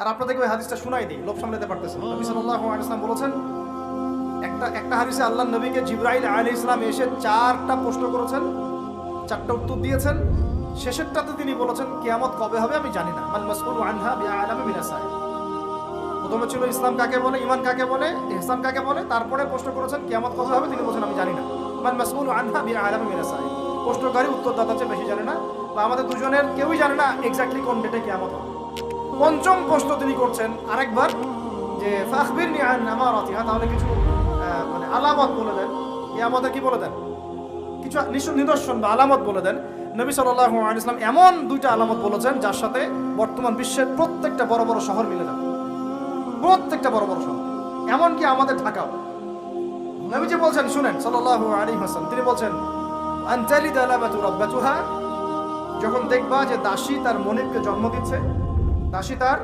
আর আপনাদেরকে ওই হাদিসটা শোনাই দিই, লোভ সামলাতে পারতেছেন। নবী সাল্লাল্লাহু আলাইহি ওয়াসাল্লাম বলেছেন, একটা হাদিসে আল্লাহর নবীকে জিবরাইল আলাইহিস সালাম এসে 4টা প্রশ্ন করেছেন, 4টা উত্তর দিয়েছেন। শেষেরটাতে তিনি বলেছেন কিয়ামত কবে হবে আমি জানি না, মাল মাসউলু আনহা বিআলামি মিনাস সাইল। প্রথমে ছিল ইসলাম কাকে বলে, ঈমান কাকে বলে, ইহসান কাকে বলে, তারপরে প্রশ্ন করেছেন কিয়ামত কবে হবে, তিনি বলেছেন আমি জানি না। মাল মাসউলু আনহা বিআলামি মিনাস সাইল। প্রশ্নকারী উত্তরদাতা চেয়ে বেশি জানে না, বা আমাদের দুজনের কেউই জানে না এক্স্যাক্টলি কোন ডেটে কিয়ামত হবে। পঞ্চম প্রশ্ন তিনি করছেন আরেকবার, যে ফাখবিরনি আন আমারাতিহা, তাহলে কিছু মানে আলামত বলে দেন, কিয়ামতের কি বলে দেন, কিছু নিদর্শন বা আলামত বলে দেন। নবী সাল্লাল্লাহু আলাইহি ওয়াসাল্লাম এমন 2টা আলামত বলেছেন যার সাথে বর্তমান বিশ্বের প্রত্যেকটা বড় বড় শহর মিলে যাবে, প্রত্যেকটা বড় বড় শহর, এমনকি আমাদের ঢাকাও। নবীজি বলছেন, শুনেন সাল্লাল্লাহু আলাইহি ওয়াসাল্লাম, তিনি বলছেন আনতালিদা লামাতু রাব্বাতুহা, যখন দেখবা যে দাসী তার মনিবকে জন্ম দিচ্ছে, দাসী তার